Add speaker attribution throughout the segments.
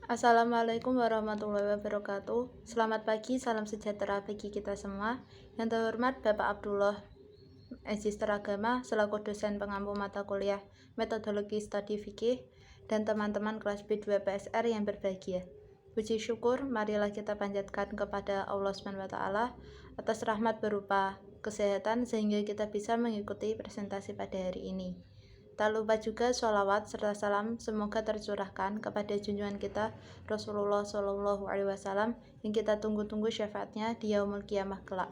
Speaker 1: Assalamualaikum warahmatullahi wabarakatuh. Selamat pagi, salam sejahtera bagi kita semua. Yang terhormat Bapak Abdullah, Magister Agama, selaku dosen pengampu mata kuliah Metodologi Studi Fikih, dan teman-teman kelas B2 PSR yang berbahagia. Puji syukur, marilah kita panjatkan kepada Allah SWT atas rahmat berupa kesehatan sehingga kita bisa mengikuti presentasi pada hari ini. Tak lupa juga sholawat serta salam semoga tercurahkan kepada junjungan kita Rasulullah SAW yang kita tunggu-tunggu syafaatnya di yaumul qiyamah kelak.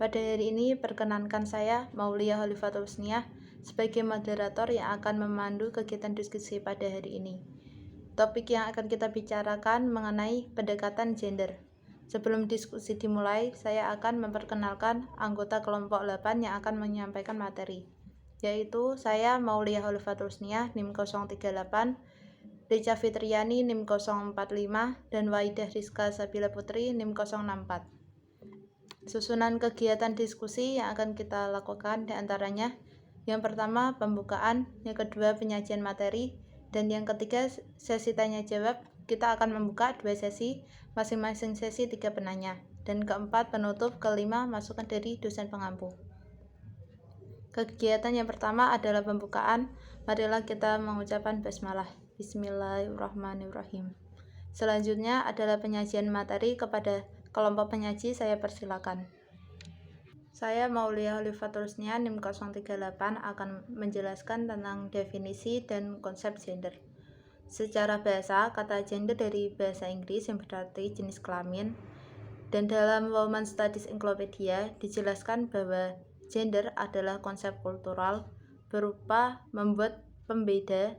Speaker 1: Pada hari ini perkenankan saya Maulia Khalifatul Husniyah sebagai moderator yang akan memandu kegiatan diskusi pada hari ini. Topik yang akan kita bicarakan mengenai pendekatan gender. Sebelum diskusi dimulai, saya akan memperkenalkan anggota kelompok 8 yang akan menyampaikan materi, yaitu saya Maulia Khalifatul Husniyah NIM 038, Rica Fitriani NIM 045, dan Waidah Rizka Sabila Putri NIM 064. Susunan kegiatan diskusi yang akan kita lakukan diantaranya: yang pertama pembukaan, yang kedua penyajian materi, dan yang ketiga sesi tanya jawab. Kita akan membuka 2 sesi, masing-masing sesi 3 penanya, dan keempat penutup, kelima masukan dari dosen pengampu. Kegiatan yang pertama adalah pembukaan. Marilah kita mengucapkan basmalah. Bismillahirrahmanirrahim. Selanjutnya adalah penyajian materi. Kepada kelompok penyaji saya persilakan. Saya Maulia Khalifatul Husniyah NIM 038 akan menjelaskan tentang definisi dan konsep gender. Secara bahasa, kata gender dari bahasa Inggris yang berarti jenis kelamin, dan dalam Women's Studies Encyclopedia dijelaskan bahwa gender adalah konsep kultural berupa membuat pembeda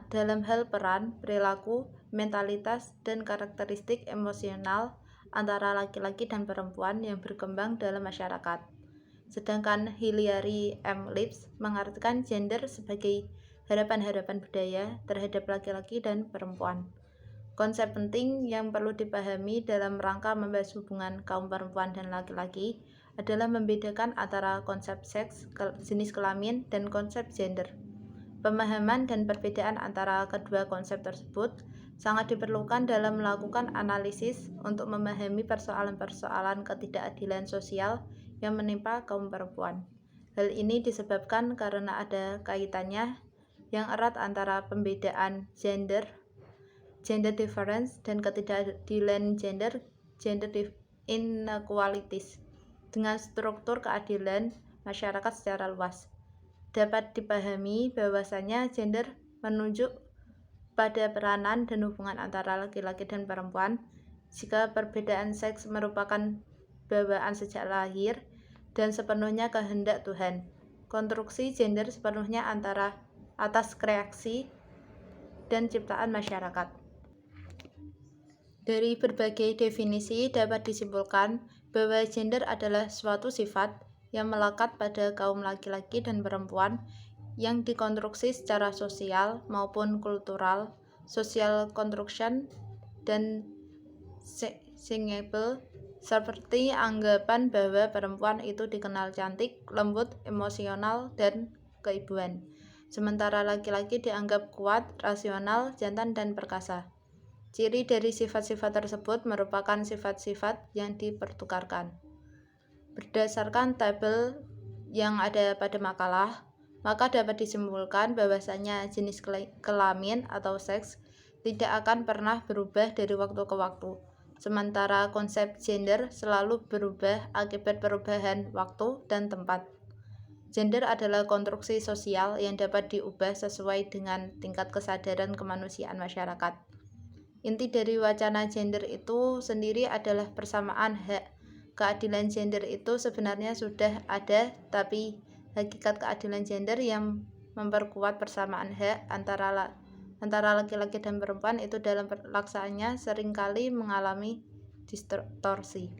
Speaker 1: dalam hal peran, perilaku, mentalitas, dan karakteristik emosional antara laki-laki dan perempuan yang berkembang dalam masyarakat. Sedangkan Hilary M. Lipps mengartikan gender sebagai harapan-harapan budaya terhadap laki-laki dan perempuan. Konsep penting yang perlu dipahami dalam rangka membahas hubungan kaum perempuan dan laki-laki adalah membedakan antara konsep seks, jenis kelamin, dan konsep gender. Pemahaman dan perbedaan antara kedua konsep tersebut sangat diperlukan dalam melakukan analisis untuk memahami persoalan-persoalan ketidakadilan sosial yang menimpa kaum perempuan. Hal ini disebabkan karena ada kaitannya yang erat antara pembedaan gender difference, dan ketidakadilan gender inequalities, dengan struktur keadilan masyarakat secara luas. Dapat dipahami bahwasanya gender menunjuk pada peranan dan hubungan antara laki-laki dan perempuan. Jika perbedaan seks merupakan bawaan sejak lahir dan sepenuhnya kehendak Tuhan, konstruksi gender sepenuhnya atas kreasi dan ciptaan masyarakat. Dari berbagai definisi dapat disimpulkan bahwa gender adalah suatu sifat yang melekat pada kaum laki-laki dan perempuan yang dikonstruksi secara sosial maupun kultural, social construction, dan singable, seperti anggapan bahwa perempuan itu dikenal cantik, lembut, emosional, dan keibuan, sementara laki-laki dianggap kuat, rasional, jantan, dan perkasa. Ciri dari sifat-sifat tersebut merupakan sifat-sifat yang dipertukarkan. Berdasarkan tabel yang ada pada makalah, maka dapat disimpulkan bahwasanya jenis kelamin atau seks tidak akan pernah berubah dari waktu ke waktu, sementara konsep gender selalu berubah akibat perubahan waktu dan tempat. Gender adalah konstruksi sosial yang dapat diubah sesuai dengan tingkat kesadaran kemanusiaan masyarakat. Inti dari wacana gender itu sendiri adalah persamaan hak. Keadilan gender itu sebenarnya sudah ada, tapi hakikat keadilan gender yang memperkuat persamaan hak antara laki-laki dan perempuan itu dalam pelaksanaannya seringkali mengalami distorsi.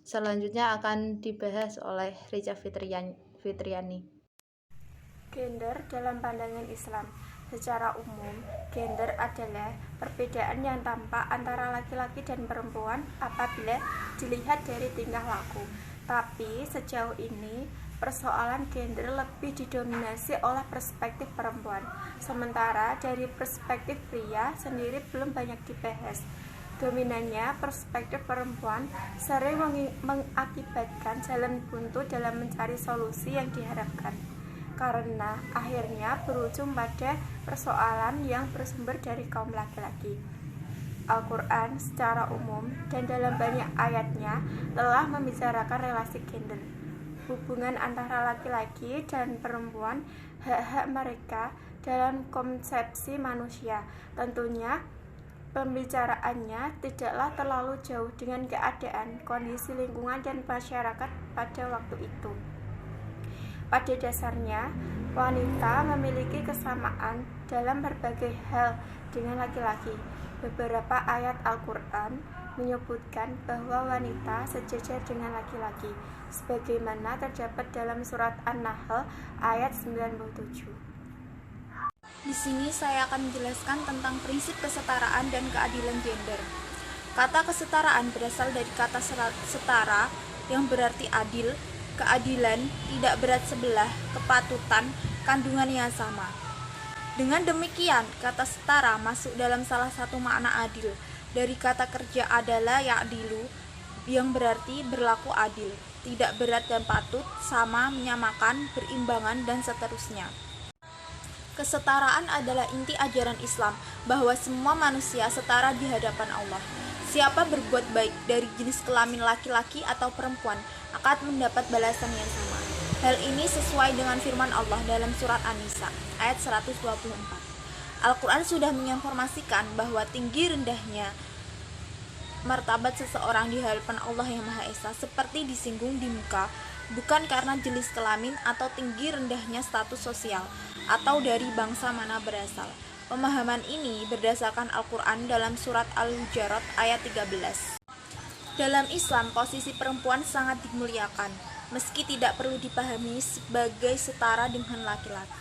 Speaker 1: Selanjutnya akan dibahas oleh Rica Fitriani.
Speaker 2: Gender dalam pandangan Islam. Secara umum, gender adalah perbedaan yang tampak antara laki-laki dan perempuan apabila dilihat dari tingkah laku. Tapi sejauh ini persoalan gender lebih didominasi oleh perspektif perempuan, sementara dari perspektif pria sendiri belum banyak dibahas. Dominannya perspektif perempuan sering mengakibatkan jalan buntu dalam mencari solusi yang diharapkan, karena akhirnya berujung pada persoalan yang bersumber dari kaum laki-laki. Al-Quran secara umum dan dalam banyak ayatnya telah membicarakan relasi gender, hubungan antara laki-laki dan perempuan, hak-hak mereka dalam konsepsi manusia. Tentunya pembicaraannya tidaklah terlalu jauh dengan keadaan, kondisi lingkungan dan masyarakat pada waktu itu. Pada dasarnya, wanita memiliki kesamaan dalam berbagai hal dengan laki-laki. Beberapa ayat Al-Quran menyebutkan bahwa wanita sejajar dengan laki-laki, sebagaimana terdapat dalam surat An-Nahl ayat 97.
Speaker 3: Di sini saya akan menjelaskan tentang prinsip kesetaraan dan keadilan gender. Kata kesetaraan berasal dari kata setara yang berarti adil, keadilan, tidak berat sebelah, kepatutan, kandungan yang sama. Dengan demikian, kata setara masuk dalam salah satu makna adil dari kata kerja adalah ya'dilu yang berarti berlaku adil, tidak berat dan patut, sama, menyamakan, berimbangan, dan seterusnya. Kesetaraan adalah inti ajaran Islam bahwa semua manusia setara di hadapan Allah. Siapa berbuat baik dari jenis kelamin laki-laki atau perempuan akan mendapat balasan yang sama. Hal ini sesuai dengan firman Allah dalam surat An-Nisa ayat 124. Al-Quran sudah menginformasikan bahwa tinggi rendahnya martabat seseorang di hadapan Allah yang Maha Esa seperti disinggung di muka, bukan karena jenis kelamin atau tinggi rendahnya status sosial atau dari bangsa mana berasal. Pemahaman ini berdasarkan Al-Quran dalam surat Al-Hujurat ayat 13. Dalam Islam, posisi perempuan sangat dimuliakan, meski tidak perlu dipahami sebagai setara dengan laki-laki.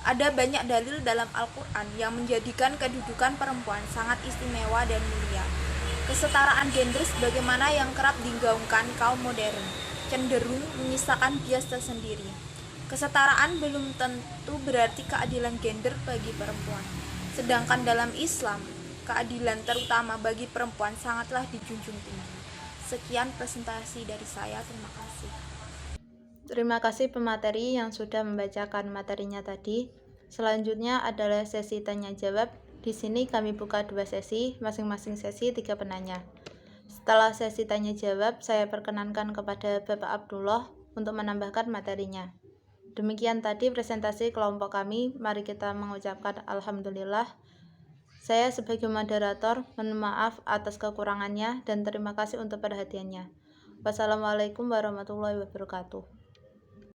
Speaker 3: Ada banyak dalil dalam Al-Quran yang menjadikan kedudukan perempuan sangat istimewa dan mulia. Kesetaraan gender sebagaimana yang kerap digaungkan kaum modern cenderung menyisakan bias tersendiri. Kesetaraan belum tentu berarti keadilan gender bagi perempuan. Sedangkan dalam Islam, keadilan terutama bagi perempuan sangatlah dijunjung tinggi. Sekian presentasi dari saya, terima kasih.
Speaker 1: Terima kasih pemateri yang sudah membacakan materinya tadi. Selanjutnya adalah sesi tanya jawab. Di sini kami buka 2 sesi, masing-masing sesi 3 penanya. Setelah sesi tanya jawab, saya perkenankan kepada Bapak Abdullah untuk menambahkan materinya. Demikian tadi presentasi kelompok kami. Mari kita mengucapkan alhamdulillah. Saya sebagai moderator mohon maaf atas kekurangannya dan terima kasih untuk perhatiannya. Wassalamualaikum warahmatullahi wabarakatuh.